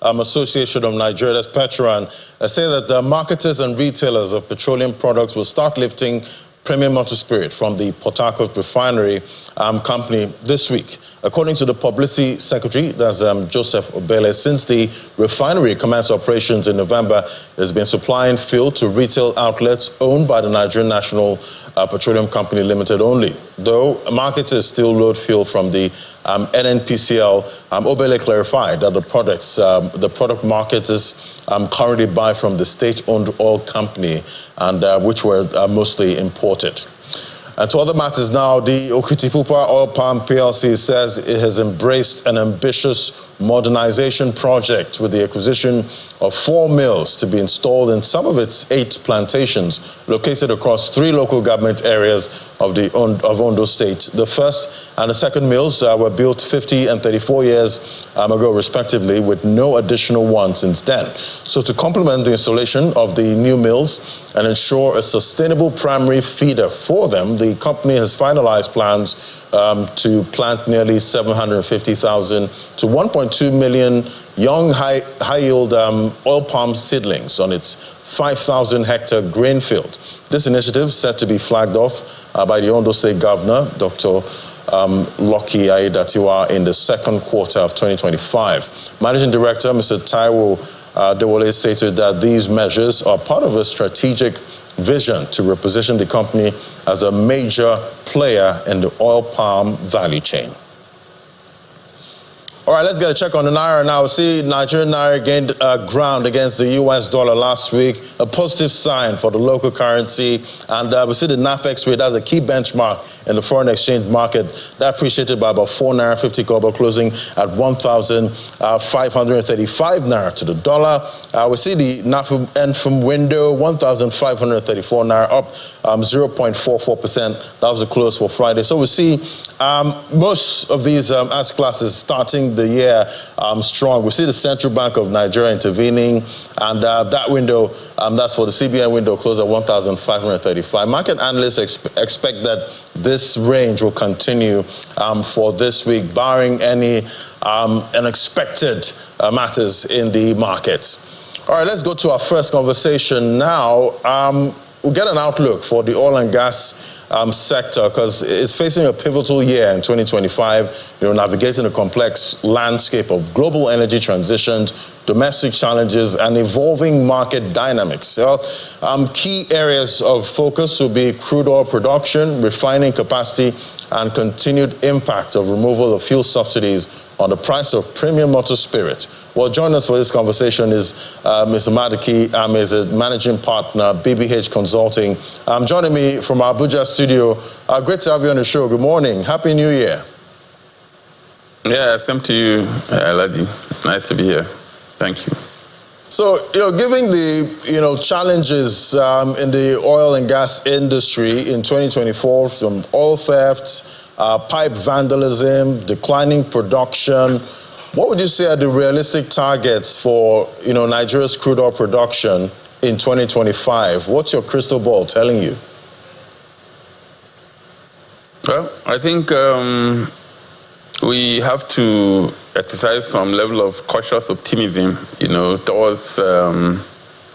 Association of Nigeria, that's Petron, say that the marketers and retailers of petroleum products will start lifting premium motor spirit from the Port Harcourt refinery company this week. According to the publicity secretary, that's Joseph Obele, since the refinery commenced operations in November, it has been supplying fuel to retail outlets owned by the Nigerian National Petroleum Company Limited only. Though marketers still load fuel from the NNPCL, Obele clarified that the product marketers currently buy from the state-owned oil company, and which were mostly imported. And to other matters now, the Okitipupa Oil Palm PLC says it has embraced an ambitious modernization project with the acquisition of 4 mills to be installed in some of its 8 plantations located across 3 local government areas of Ondo State. The first and the second mills were built 50 and 34 years ago, respectively, with no additional one since then. So to complement the installation of the new mills and ensure a sustainable primary feeder for them, the company has finalized plans to plant nearly 750,000 to 1.2 million young high-yield oil palm seedlings on its 5,000-hectare grain field. This initiative is set to be flagged off by the Ondo State Governor, Dr. Lucky Aiyedatiwa, in the second quarter of 2025. Managing Director, Mr. Taiwo Dewole, stated that these measures are part of a strategic vision to reposition the company as a major player in the oil palm value chain. All right, let's get a check on the Naira now. We see Nigerian Naira gained ground against the US dollar last week, a positive sign for the local currency. And we see the NAFEX rate as a key benchmark in the foreign exchange market. That appreciated by about 4 Naira 50 kobo, closing at 1,535 Naira to the dollar. We see the NFM window, 1,534 Naira, up 0.44%. That was the close for Friday. So we see most of these asset classes starting the year strong. We see the Central Bank of Nigeria intervening, and that window, that's for the CBN window, closed at 1,535. Market analysts expect that this range will continue for this week, barring any unexpected matters in the markets. All right, let's go to our first conversation now. We'll get an outlook for the oil and gas sector, because it's facing a pivotal year in 2025, navigating a complex landscape of global energy transitions, domestic challenges, and evolving market dynamics. So, key areas of focus will be crude oil production, refining capacity, and continued impact of removal of fuel subsidies on the price of premium motor spirit. Well, joining us for this conversation is Mr. Madaki, is a managing partner, BBH Consulting. Joining me from our Abuja studio. Great to have you on the show. Good morning. Happy New Year. Yeah, same to you, Ladi. Nice to be here. Thank you. So, given the, challenges in the oil and gas industry in 2024, from oil theft, pipe vandalism, declining production, what would you say are the realistic targets for, Nigeria's crude oil production in 2025? What's your crystal ball telling you? Well, I think we have to exercise some level of cautious optimism, towards the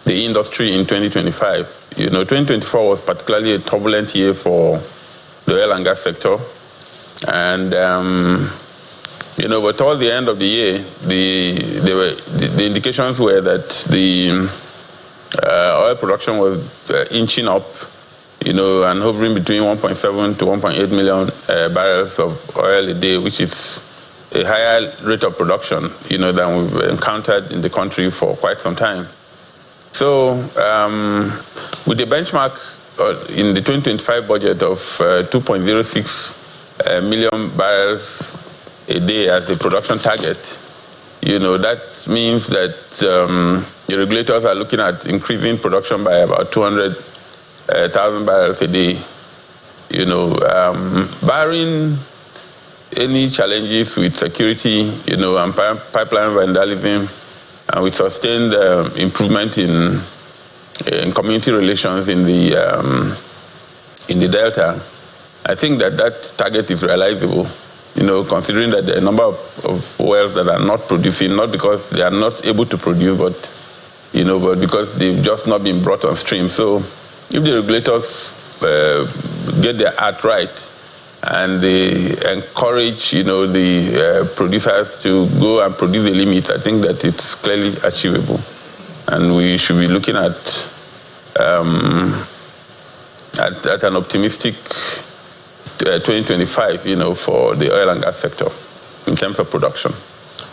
industry in 2025. 2024 was particularly a turbulent year for the oil and gas sector. And, but towards the end of the year, the indications were that the oil production was inching up, and hovering between 1.7 to 1.8 million barrels of oil a day, which is a higher rate of production, than we've encountered in the country for quite some time. So, with the benchmark in the 2025 budget of 2.06 million barrels a day as the production target, that means that the regulators are looking at increasing production by about 200,000 barrels a day. Barring any challenges with security, and pipeline vandalism, and with sustained improvement in community relations in the Delta, I think that target is realizable. considering that there are a number of wells that are not producing, not because they are not able to produce, but because they've just not been brought on stream. So if the regulators get their act right and they encourage, the producers to go and produce the limits, I think that it's clearly achievable. And we should be looking at an optimistic 2025, for the oil and gas sector in terms of production.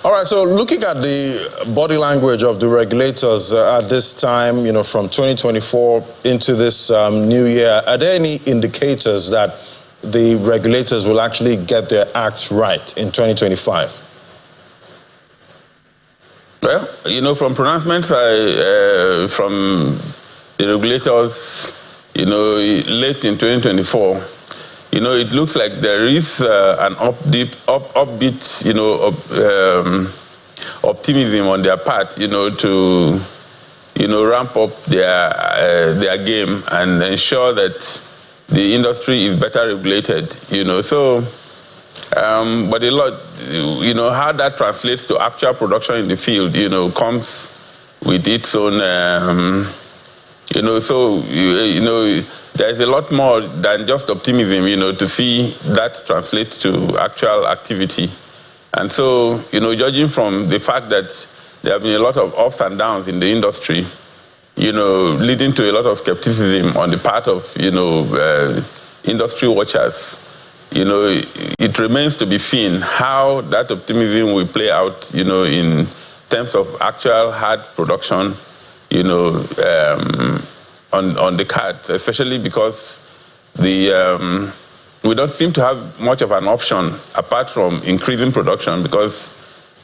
All right, so looking at the body language of the regulators at this time, from 2024 into this new year, are there any indicators that the regulators will actually get their act right in 2025? Well, from pronouncements from the regulators, late in 2024, it looks like there is an upbeat, optimism on their part, to, ramp up their game and ensure that the industry is better regulated, So, but a lot, how that translates to actual production in the field, comes with its own, so, there's a lot more than just optimism, to see that translate to actual activity. And so, judging from the fact that there have been a lot of ups and downs in the industry, leading to a lot of skepticism on the part of, industry watchers, it remains to be seen how that optimism will play out, in terms of actual hard production, on the cards, especially because we don't seem to have much of an option apart from increasing production, because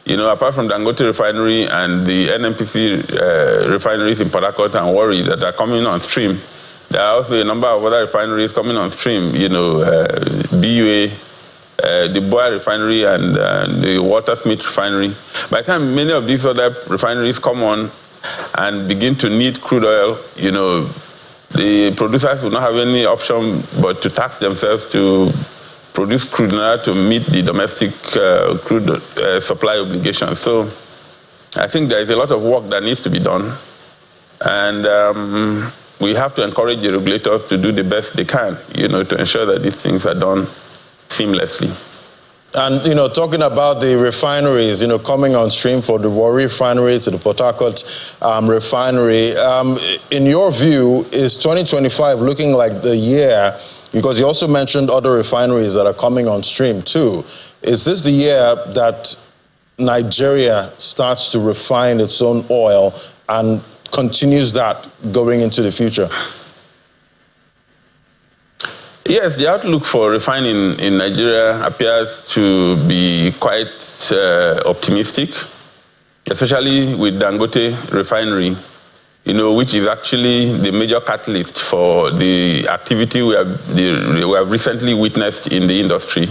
apart from Dangote refinery and the NNPC refineries in Port Harcourt and Warri that are coming on stream, there are also a number of other refineries coming on stream, BUA, the Boa refinery and the Watersmith refinery. By the time many of these other refineries come on and begin to need crude oil, the producers will not have any option but to tax themselves to produce crude in order to meet the domestic crude supply obligations. So I think there is a lot of work that needs to be done. And we have to encourage the regulators to do the best they can, to ensure that these things are done seamlessly. And, talking about the refineries, coming on stream for the Warri refinery to the Port Harcourt refinery, in your view, is 2025 looking like the year, because you also mentioned other refineries that are coming on stream too. Is this the year that Nigeria starts to refine its own oil and continues that going into the future? Yes, the outlook for refining in Nigeria appears to be quite optimistic, especially with Dangote refinery, which is actually the major catalyst for the activity we have recently witnessed in the industry.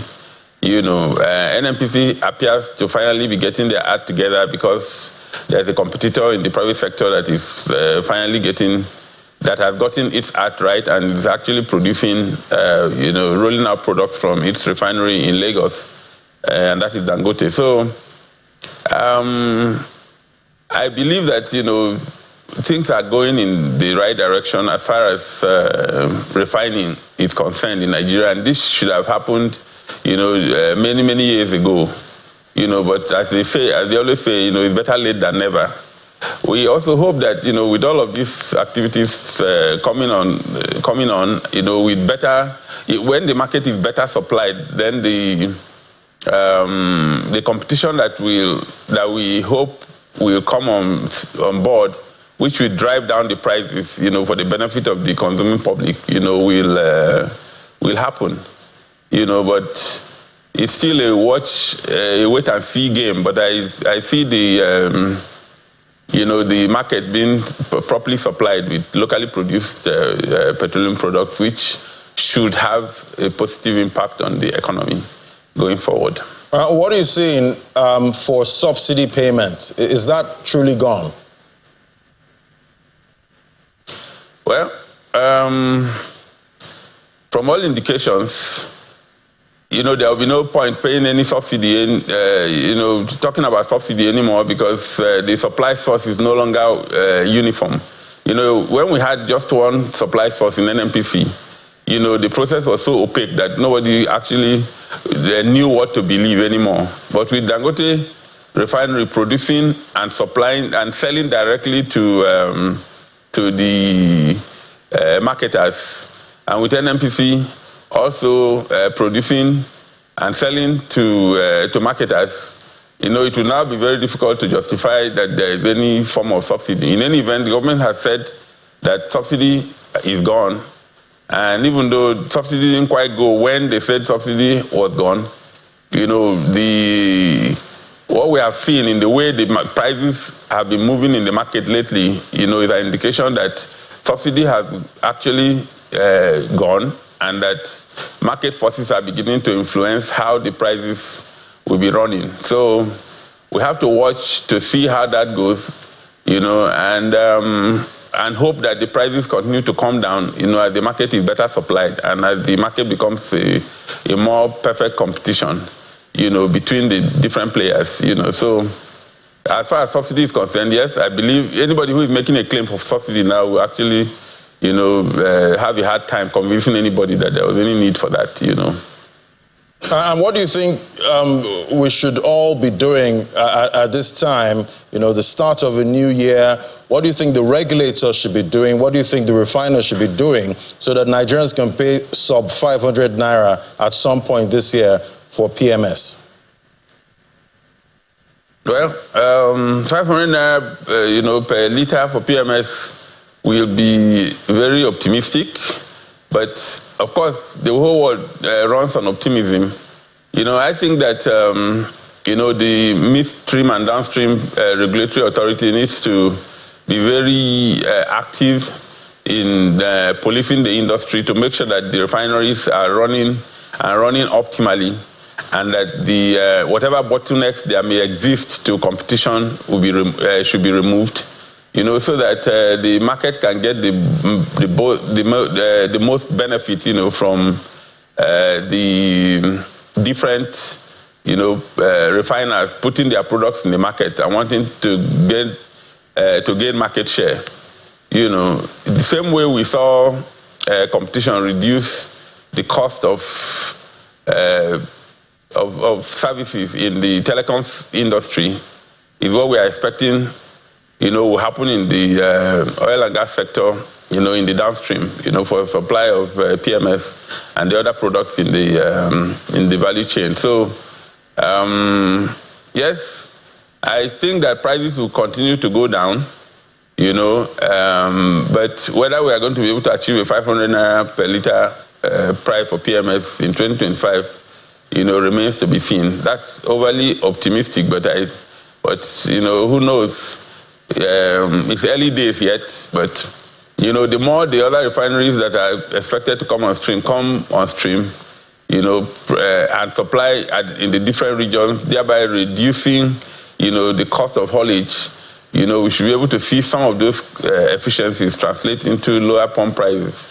NNPC appears to finally be getting their act together because there's a competitor in the private sector that is that has gotten its act right and is actually producing, rolling out products from its refinery in Lagos, and that is Dangote. So I believe that, things are going in the right direction as far as refining is concerned in Nigeria, and this should have happened, many, many years ago. But as they always say, it's better late than never. We also hope that, with all of these activities coming on, with better, when the market is better supplied, then the competition that we hope will come on board, which will drive down the prices, for the benefit of the consuming public, will happen, But it's still a wait and see game. But I see the market being properly supplied with locally produced petroleum products, which should have a positive impact on the economy going forward. What are you seeing for subsidy payments? Is that truly gone? Well, from all indications, you know, there will be no point paying any subsidy, you know, talking about subsidy anymore, because the supply source is no longer uniform. You know, when we had just one supply source in NNPC, you know, the process was so opaque that nobody actually knew what to believe anymore. But with Dangote refinery producing and supplying and selling directly to the marketers, and with NNPC also producing and selling to marketers, you know, it will now be very difficult to justify that there is any form of subsidy. In any event, the government has said that subsidy is gone. And even though subsidy didn't quite go when they said subsidy was gone, you know, what we have seen in the way the prices have been moving in the market lately, you know, is an indication that subsidy has actually gone, and that market forces are beginning to influence how the prices will be running. So we have to watch to see how that goes, you know, and hope that the prices continue to come down, you know, as the market is better supplied and as the market becomes a more perfect competition, you know, between the different players, you know. So as far as subsidy is concerned, yes, I believe anybody who is making a claim for subsidy now will actually, you know, have a hard time convincing anybody that there was any need for that, you know. And what do you think we should all be doing at this time, you know, the start of a new year? What do you think the regulators should be doing? What do you think the refiners should be doing so that Nigerians can pay sub 500 Naira at some point this year for PMS? Well, 500 Naira, you know, per litre for PMS will be very optimistic. But, of course, the whole world runs on optimism. You know, I think that, you know, the midstream and downstream regulatory authority needs to be very active in policing the industry to make sure that the refineries are running optimally, and that the whatever bottlenecks there may exist to competition will be should be removed. You know, so that the market can get the most benefit, you know, from the different, you know, refiners putting their products in the market and wanting to gain market share. You know, the same way we saw competition reduce the cost of services in the telecoms industry is what we are expecting, you know, will happen in the oil and gas sector, you know, in the downstream, you know, for supply of PMS and the other products in the value chain. So, yes, I think that prices will continue to go down, you know, but whether we are going to be able to achieve a 500 Naira per litre price for PMS in 2025, you know, remains to be seen. That's overly optimistic, but you know, who knows? It's early days yet, but, you know, the more the other refineries that are expected to come on stream, you know, and supply in the different regions, thereby reducing, you know, the cost of haulage, you know, we should be able to see some of those efficiencies translate into lower pump prices,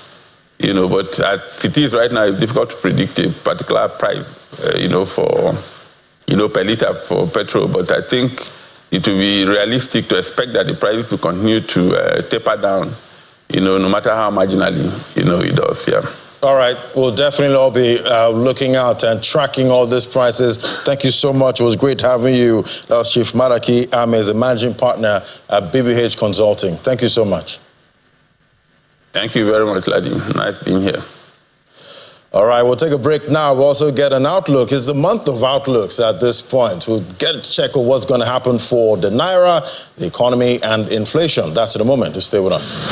you know, but as it is right now, it's difficult to predict a particular price, you know, for, you know, per litre for petrol, but I think it will be realistic to expect that the prices will continue to taper down, you know, no matter how marginally, you know, it does, yeah. All right, we'll definitely all be looking out and tracking all these prices. Thank you so much. It was great having you. That was Chief Madaki Ame, the managing partner at BBH Consulting. Thank you so much. Thank you very much, Ladi. Nice being here. All right, we'll take a break now. We'll also get an outlook. It's the month of outlooks at this point. We'll get a check of what's going to happen for the Naira, the economy, and inflation. That's in a moment. To stay with us.